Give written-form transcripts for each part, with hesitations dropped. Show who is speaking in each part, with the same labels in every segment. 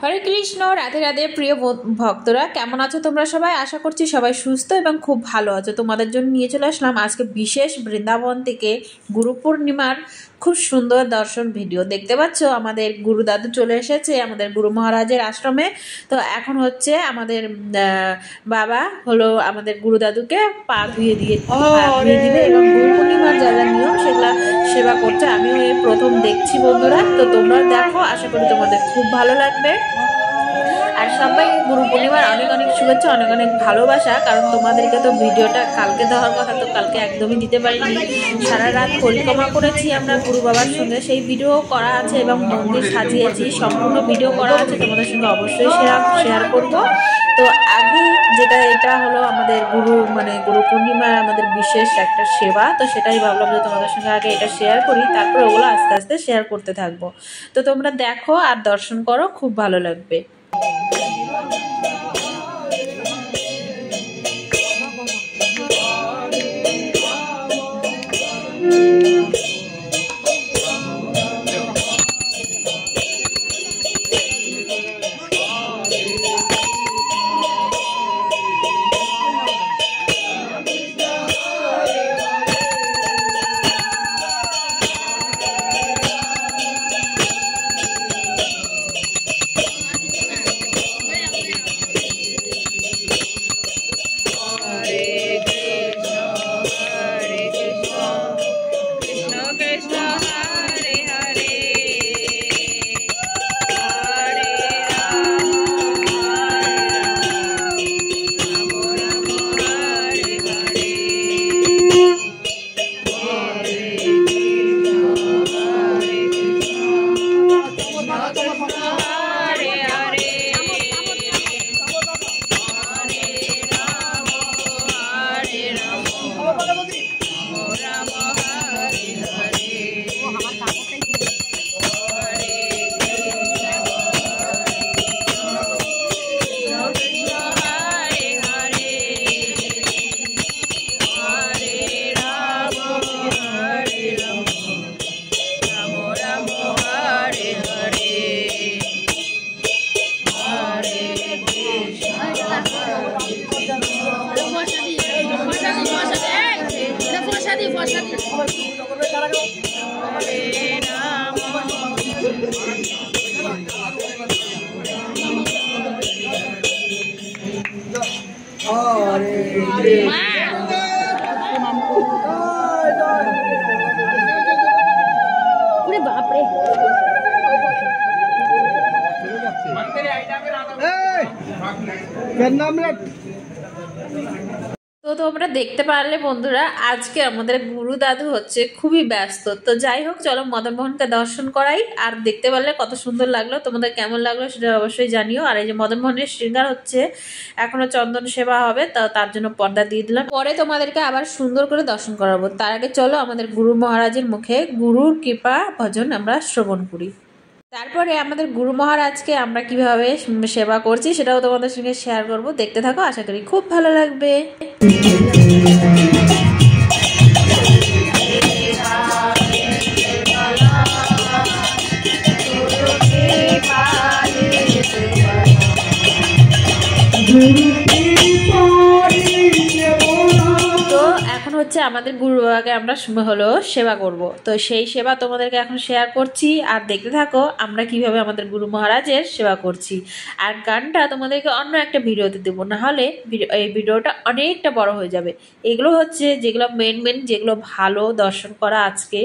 Speaker 1: হরে কৃষ্ণ, রাধে রাধে। প্রিয় ভক্তরা, কেমন আছো তোমরা সবাই? আশা করছি সবাই সুস্থ এবং খুব ভালো আছো। তোমাদের জন্য নিয়ে চলে আসলাম আজকে বিশেষ বৃন্দাবন থেকে গুরু পূর্ণিমার খুব সুন্দর দর্শন ভিডিও। দেখতে পাচ্ছ আমাদের গুরু দাদু চলে এসেছে আমাদের গুরু মহারাজের আশ্রমে। তো এখন হচ্ছে আমাদের বাবা হলো আমাদের গুরু দাদুকে পা ধুয়ে দিবে এবং গুরু পূর্ণিমার যা যা নিয়ম সেগুলা সেবা করছে। আমিও এই প্রথম দেখছি বন্ধুরা, তো তোমরা দেখো, আশা করি তোমাদের খুব ভালো লাগবে। আর সবাই গুরু পূর্ণিমার অনেক অনেক শুভেচ্ছা, অনেক অনেক ভালোবাসা। কারণ তোমাদেরকে তো ভিডিওটা কালকে দেওয়ার কথা, তো কালকে একদমই দিতে পারিনি। সারা রাত পরিক্রমা করেছি আমরা গুরু বাবার সঙ্গে, সেই ভিডিও করা আছে এবং মন্দির সাজিয়েছি, সম্পূর্ণ ভিডিও করা আছে, তোমাদের সঙ্গে অবশ্যই শেয়ার করব। তো আগে যেটা এটা হলো আমাদের গুরু পূর্ণিমার আমাদের বিশেষ একটা সেবা, তো সেটাই ভাবলাম যে তোমাদের সঙ্গে আগে এটা শেয়ার করি, তারপরে ওগুলো আস্তে আস্তে শেয়ার করতে থাকবো। তো তোমরা দেখো আর দর্শন করো, খুব ভালো লাগবে। তো তোমরা দেখতে পারলে বন্ধুরা, আজকে আমাদের গুরু দাদু হচ্ছে খুবই ব্যস্ত। তো যাই হোক, চলো মদন মোহনকে দর্শন করাই। আর দেখতে পারলে কত সুন্দর লাগলো, তোমাদের কেমন লাগলো সেটা অবশ্যই জানিও। আর এই যে মদন মোহনের শৃঙ্গার হচ্ছে, এখনো চন্দন সেবা হবে, তো তার জন্য পর্দা দিয়ে দিলাম। পরে তোমাদেরকে আবার সুন্দর করে দর্শন করাবো। তার আগে চলো আমাদের গুরু মহারাজের মুখে গুরুর কৃপা ভজন আমরা শ্রবণ করি। তারপরে আমাদের গুরু মহারাজকে আমরা কিভাবে সেবা করছি সেটাও তোমাদের সঙ্গে শেয়ার করব। দেখতে থাকো, আশা করি খুব ভালো লাগবে। হচ্ছে আমাদের গুরু বাবাকে আমরা হলো সেবা করব, তো সেই সেবা তোমাদেরকে এখন শেয়ার করছি। আর দেখতে থাকো আমরা কিভাবে আমাদের গুরু মহারাজের সেবা করছি। আর গানটা তোমাদেরকে অন্য একটা ভিডিওতে দেবো, না হলে এই ভিডিওটা অনেকটা বড় হয়ে যাবে। এগুলো হচ্ছে যেগুলো মেন যেগুলো ভালো দর্শন করা আজকে,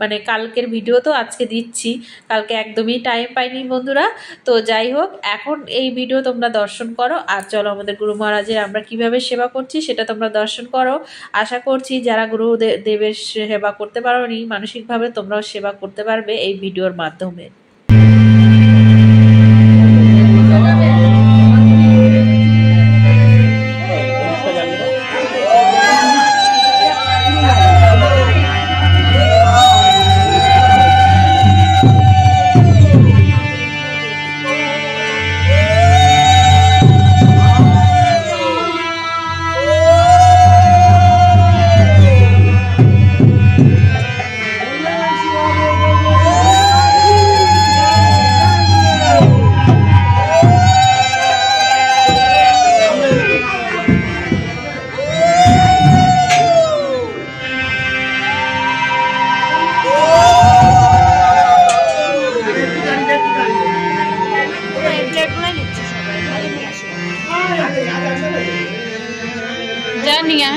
Speaker 1: মানে কালকের ভিডিও তো আজকে দিচ্ছি, কালকে একদমই টাইম পাইনি বন্ধুরা। তো যাই হোক, এখন এই ভিডিও তোমরা দর্শন করো। আর চলো আমাদের গুরু মহারাজের আমরা কিভাবে সেবা করছি সেটা তোমরা দর্শন করো। আশা করছি যারা গুরু দেবের সেবা করতে পারোনি, মানসিকভাবে তোমরাও সেবা করতে পারবে এই ভিডিওর মাধ্যমে। নিয়ে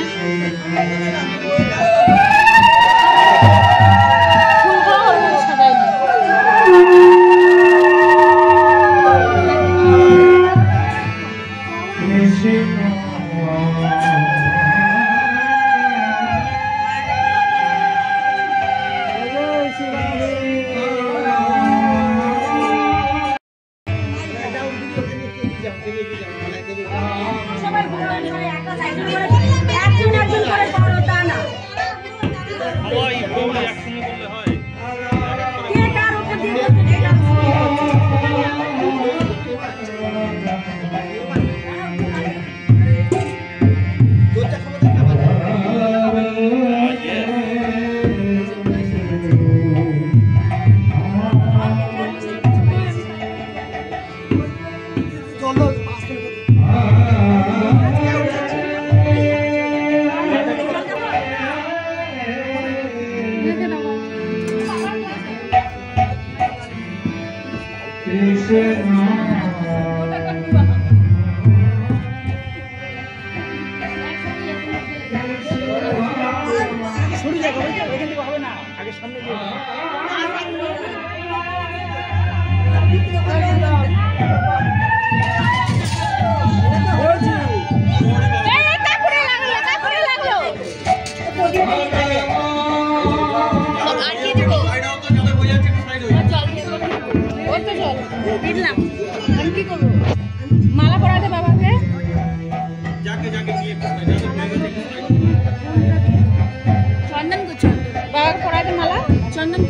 Speaker 1: মালা পরাতে বাবাকে চন্দন বাবাকে পরাতে মালা চন্দন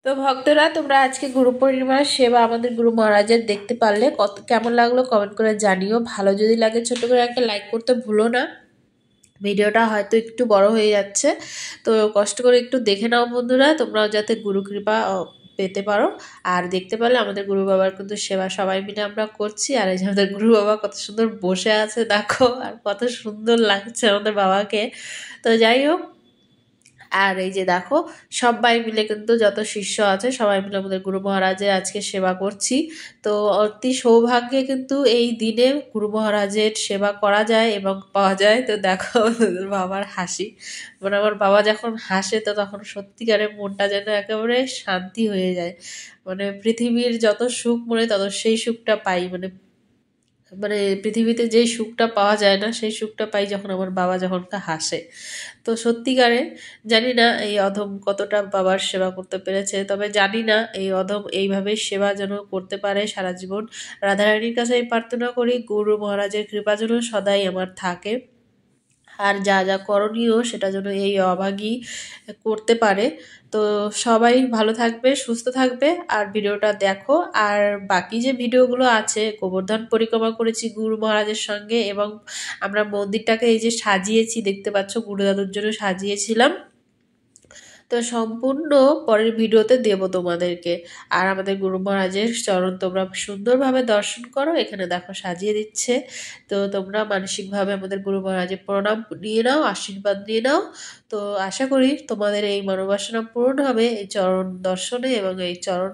Speaker 1: তো ভক্তরা তোমরা আজকে গুরু পূর্ণিমার সেবা আমাদের গুরু মহারাজের দেখতে পারলে কেমন লাগলো কমেন্ট করে জানিও। ভালো যদি লাগে ছোট করে একটা লাইক করতে ভুলো না। ভিডিওটা হয়তো একটু বড় হয়ে যাচ্ছে, তো কষ্ট করে একটু দেখে নাও বন্ধুরা, তোমরাও যাতে গুরু কৃপা পেতে পারো। আর দেখতে পারলে আমাদের গুরু বাবার কিন্তু সেবা সবাই মিলে আমরা করছি। আর এই যে আমাদের গুরু বাবা কত সুন্দর বসে আছে দেখো, আর কত সুন্দর লাগছে আমাদের বাবাকে। তো যাই হোক, আর এই যে দেখো সবাই মিলে কিন্তু যত শিষ্য আছে সবাই মিলে আমাদের গুরু মহারাজের আজকে সেবা করছি। তো অতি সৌভাগ্যে কিন্তু এই দিনে গুরু মহারাজের সেবা করা যায় এবং পাওয়া যায়। তো দেখো আমাদের বাবার হাসি, মানে আমার বাবা যখন হাসে তো তখন সত্যিকারের মনটা যেন একেবারে শান্তি হয়ে যায়। মানে পৃথিবীর যত সুখ মনে তত সেই সুখটা পাই, মানে পৃথিবীতে যেই সুখটা পাওয়া যায় না সেই সুখটা পাই যখন আমার বাবা যখন হাসে। তো সত্যিকারে জানি না এই অধম কতটা বাবার সেবা করতে পেরেছে, তবে জানি না এই অধম এইভাবে সেবা যেন করতে পারে সারা জীবন। রাধারানীর কাছে আমি প্রার্থনা করি গুরু মহারাজের কৃপা যেন সদাই আমার থাকে, আর যা যা করণীয় সেটা যেন এই অভাগী করতে পারে। তো সবাই ভালো থাকবে, সুস্থ থাকবে, আর ভিডিওটা দেখো। আর বাকি যে ভিডিওগুলো আছে, গোবর্ধন পরিক্রমা করেছি গুরু মহারাজের সঙ্গে, এবং আমরা মন্দিরটাকে এই যে সাজিয়েছি দেখতে পাচ্ছ, গুরুদাদুর জন্য সাজিয়েছিলাম। তো সম্পূর্ণ পরের ভিডিওতে দেব তোমাদেরকে। আর আমাদের গুরু মহারাজের চরণ তোমরা সুন্দরভাবে দর্শন করো, এখানে দেখো সাজিয়ে দিচ্ছে। তো তোমরা মানসিকভাবে আমাদের গুরু মহারাজের প্রণাম নিয়ে নাও, আশীর্বাদ নিয়ে নাও। তো আশা করি তোমাদের এই মনোবাসনা পূরণ হবে এই চরণ দর্শনে এবং এই চরণ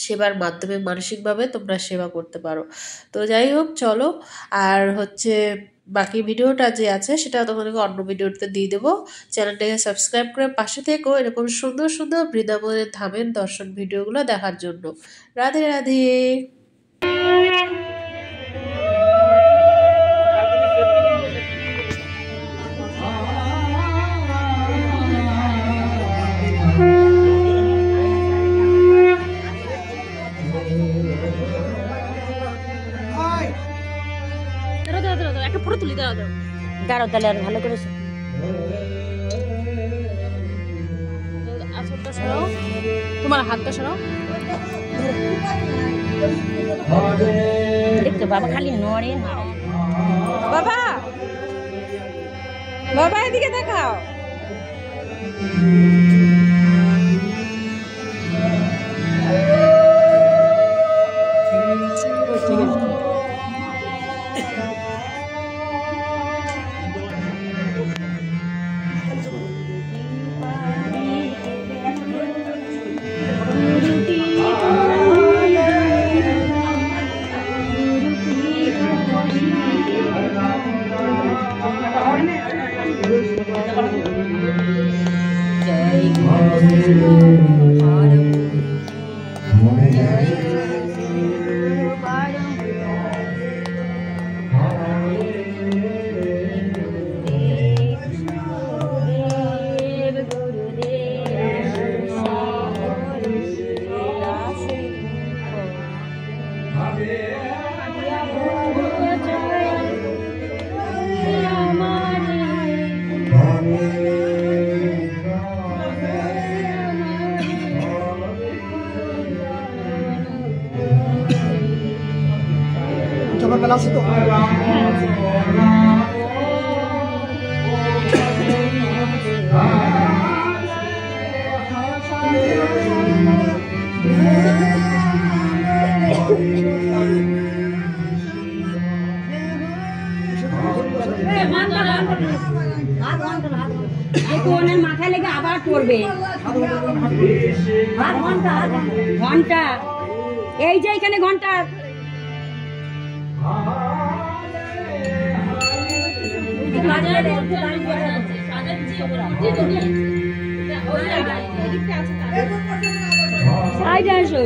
Speaker 1: সেবার মাধ্যমে মানসিকভাবে তোমরা সেবা করতে পারো। তো যাই হোক চলো, আর হচ্ছে বাকি ভিডিওটা যে আছে সেটা তোমাদেরকে অন্য ভিডিওতে দিয়ে দেবো। চ্যানেলটাকে সাবস্ক্রাইব করে পাশে থেকো এরকম সুন্দর সুন্দর বৃন্দাবনের ধামের দর্শন ভিডিওগুলো দেখার জন্য। রাধে রাধে। একটা ফটো তুলি দাও দাঁড়াও, তাহলে আর ভালো করেছো। আসলটা সরাও, তোমার হাতটা সরাও। দেখতো বাবা খালি নড়ে না। বাবা বাবা এদিকে দেখাও। ঠিক আছে।
Speaker 2: Coba balas itu.
Speaker 3: মাথায় লেগে আবার পড়বে ঘন্টা ঘন্টা এই যে এখানে ঘন্টা সাইডে আসো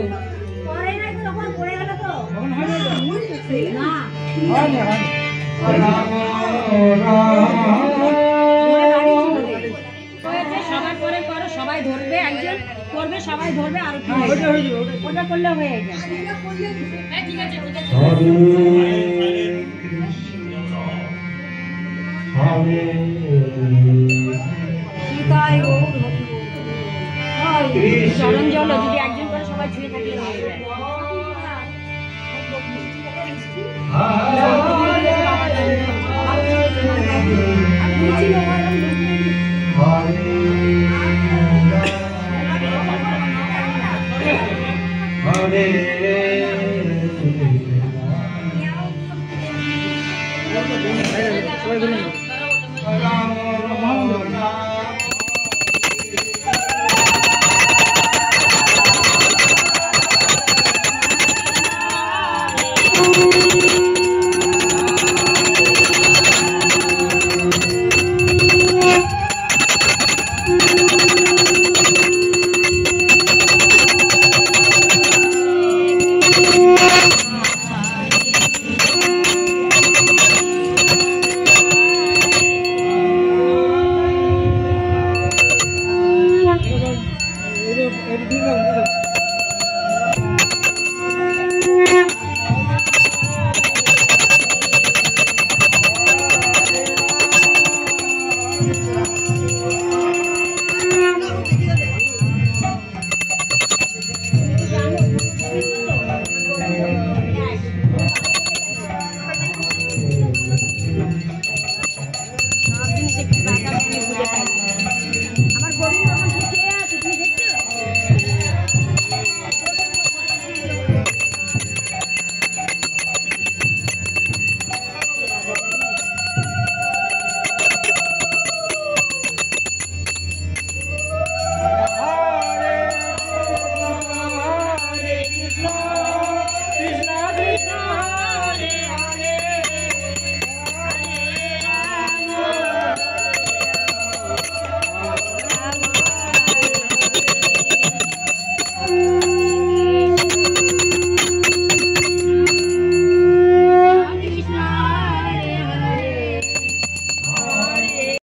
Speaker 3: সবার পরে করো, সবাই ধরবে, একজন করবে, সবাই ধরবে, আর ওটা করলে হয়ে যায়। ঠিক আছে ঠিক আছে। চরণ জল যদি একজন করে সবাই ছুঁয়ে থাকলে হয়ে যায়।
Speaker 2: Editing